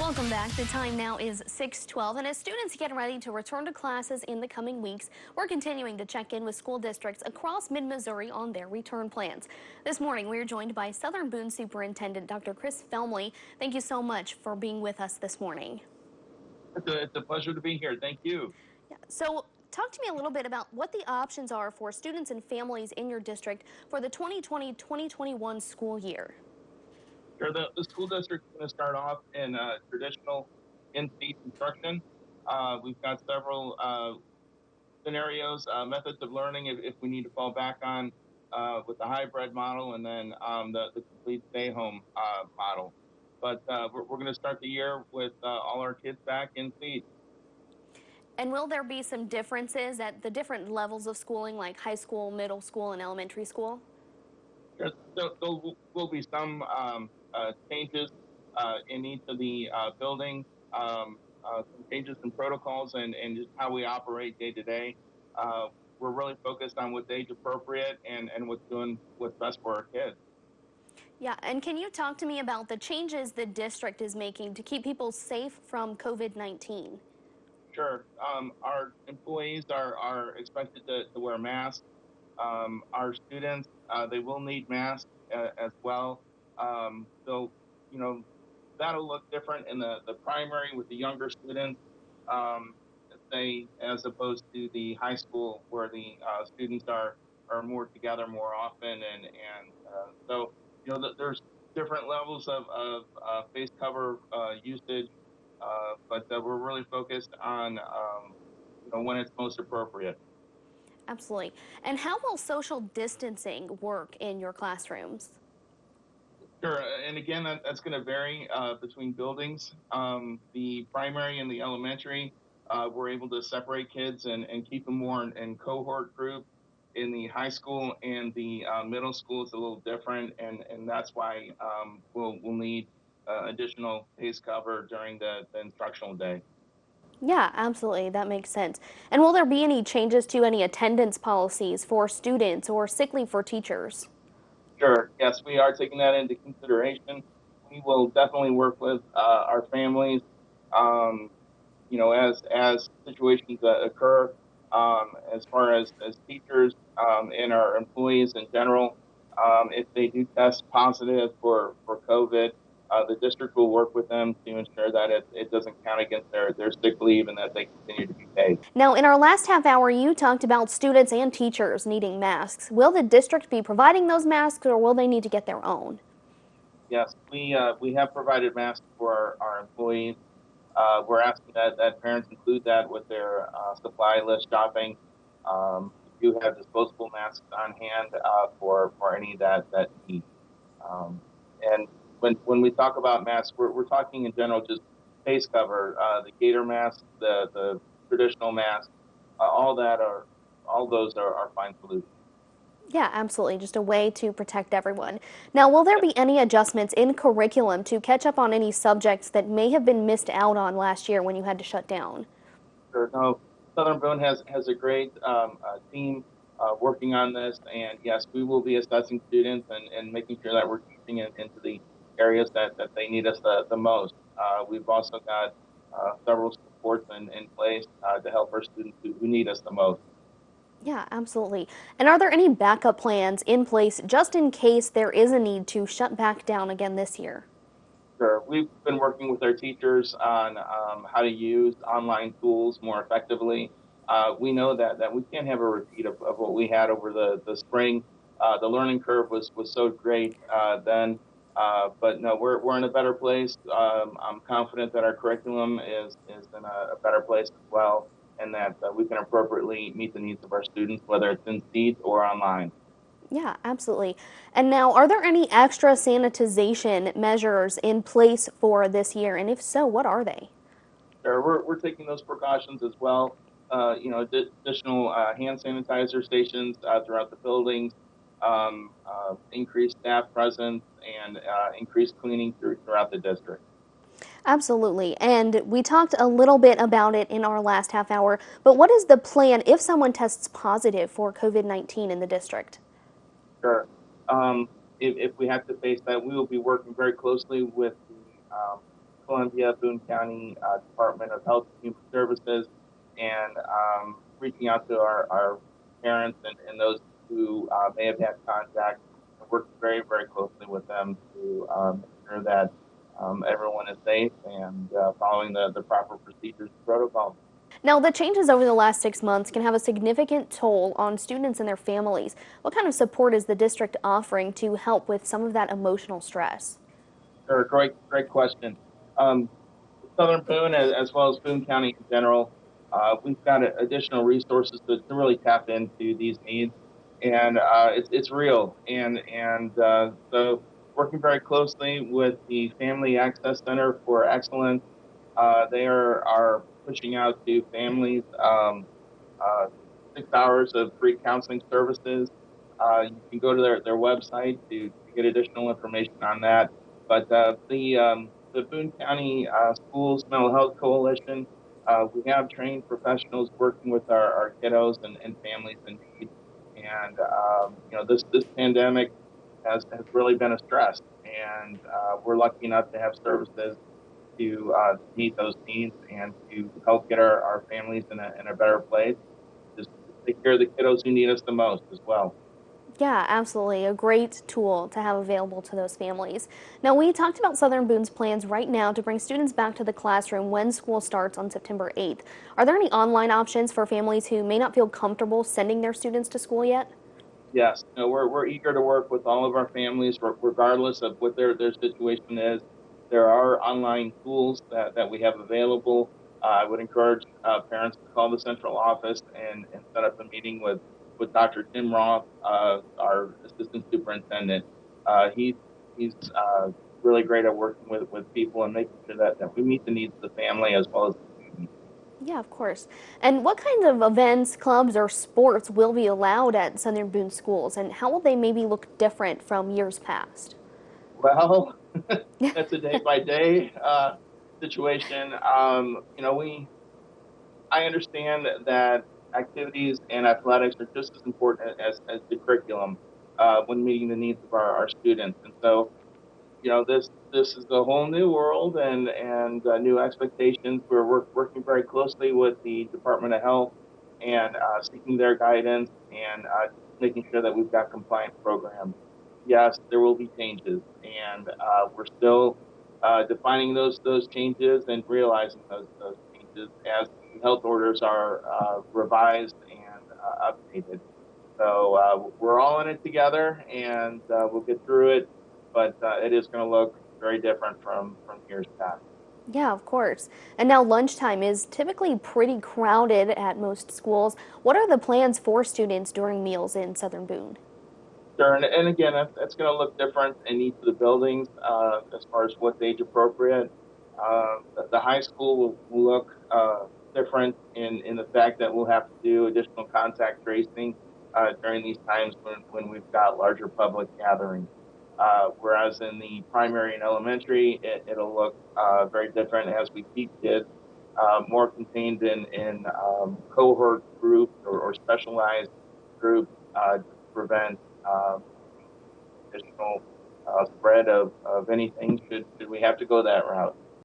Welcome back. The time now is 6:12, and as students get ready to return to classes in the coming weeks, we're continuing to check in with school districts across mid-Missouri on their return plans. This morning, we're joined by Southern Boone Superintendent Dr. Chris Felmley. Thank you so much for being with us this morning. It's a pleasure to be here. Thank you. So, talk to me a little bit about what the options are for students and families in your district for the 2020-2021 school year. Sure, the school district is going to start off in traditional in-seat instruction. We've got several scenarios, methods of learning if we need to fall back on with the hybrid model and then the complete stay-home model. But we're going to start the year with all our kids back in seat. And will there be some differences at the different levels of schooling, like high school, middle school, and elementary school? There will be some changes in each of the buildings, some changes in protocols and just how we operate day to day. We're really focused on what's age appropriate and what's best for our kids. Yeah, and can you talk to me about the changes the district is making to keep people safe from COVID-19? Sure. Our employees are expected to wear masks. Our students, they will need masks as well. So, you know, that'll look different in the primary with the younger students, um, as opposed to the high school where the students are more together more often. So, you know, there's different levels of face cover usage, but we're really focused on, you know, when it's most appropriate. Absolutely. And how will social distancing work in your classrooms? Sure, and again, that's going to vary between buildings. The primary and the elementary, we're able to separate kids and keep them more in cohort group. In the high school and the middle school, it's a little different, and that's why we'll need additional face cover during the instructional day. Yeah, absolutely. That makes sense. And will there be any changes to any attendance policies for students or sick leave for teachers? Sure. Yes, we are taking that into consideration. We will definitely work with our families, um, you know, as situations occur, as far as teachers and our employees in general. If they do test positive for COVID, the district will work with them to ensure that it doesn't count against their sick leave and that they continue to be paid. Now, in our last half hour, you talked about students and teachers needing masks. Will the district be providing those masks or will they need to get their own? Yes, we have provided masks for our employees. We're asking that parents include that with their supply list shopping. We do have disposable masks on hand for any that need. Um, and when we talk about masks, we're talking in general just face cover, the gator mask, the traditional mask, all those are fine solutions. Yeah, absolutely. Just a way to protect everyone. Now, will there be any adjustments in curriculum to catch up on any subjects that may have been missed out on last year when you had to shut down? Sure. No, Southern Boone has a great team working on this, and yes, we will be assessing students and making sure that we're teaching into the areas that they need us the most. We've also got several supports in place to help our students who need us the most. Yeah, absolutely. And are there any backup plans in place just in case there is a need to shut back down again this year? Sure. We've been working with our teachers on how to use online tools more effectively. We know that we can't have a repeat of what we had over the spring. The learning curve was so great then, but no, we're in a better place. I'm confident that our curriculum is in a better place as well, and that we can appropriately meet the needs of our students, whether it's in seats or online. Yeah, absolutely. And now, are there any extra sanitization measures in place for this year? And if so, what are they? Sure, we're taking those precautions as well. You know, additional hand sanitizer stations throughout the buildings, increased staff presence, and increased cleaning throughout the district. Absolutely. And we talked a little bit about it in our last half hour, but what is the plan if someone tests positive for COVID-19 in the district? Sure. Um, if we have to face that, we will be working very closely with the Columbia, Boone County Department of Health and Human Services, and reaching out to our parents and those who may have had contact, and working very, very closely with them to make sure that everyone is safe and following the proper procedures and protocols. Now, the changes over the last 6 months can have a significant toll on students and their families. What kind of support is the district offering to help with some of that emotional stress? Sure, great question. Um, Southern Boone, as well as Boone County in general, we've got additional resources to really tap into these needs, and it's real. So working very closely with the Family Access Center for Excellence, they are pushing out to families 6 hours of free counseling services. You can go to their website to get additional information on that. But the Boone County Schools Mental Health Coalition, we have trained professionals working with our kiddos and families in need. And this pandemic has really been a stress, and we're lucky enough to have services to meet those needs and to help get our families in a better place. Just take care of the kiddos who need us the most as well. Yeah, absolutely. A great tool to have available to those families. Now, we talked about Southern Boone's plans right now to bring students back to the classroom when school starts on September 8th. Are there any online options for families who may not feel comfortable sending their students to school yet? Yes, no, we're eager to work with all of our families, regardless of what their situation is. There are online tools that we have available. I would encourage parents to call the central office and set up a meeting with Dr. Tim Roth, our assistant superintendent. He's really great at working with people and making sure that we meet the needs of the family as well as the students. Yeah, of course. And what kinds of events, clubs, or sports will be allowed at Southern Boone schools, and how will they maybe look different from years past? Well, that's a day by day situation. I understand that activities and athletics are just as important as the curriculum when meeting the needs of our students. And so, this is a whole new world and new expectations. We're working very closely with the Department of Health and seeking their guidance and making sure that we've got compliant programs. Yes, there will be changes, and we're still defining those changes and realizing those changes as the health orders are revised and updated. So we're all in it together, and we'll get through it. But it is going to look very different from years past. Yeah, of course. And now lunchtime is typically pretty crowded at most schools. What are the plans for students during meals in Southern Boone? Sure, and again, that's going to look different in each of the buildings as far as what's age appropriate. The high school will look different in the fact that we'll have to do additional contact tracing during these times when we've got larger public gatherings. Whereas in the primary and elementary, it'll look very different as we keep kids more contained in cohort groups or specialized groups to prevent additional spread of anything should we have to go that route.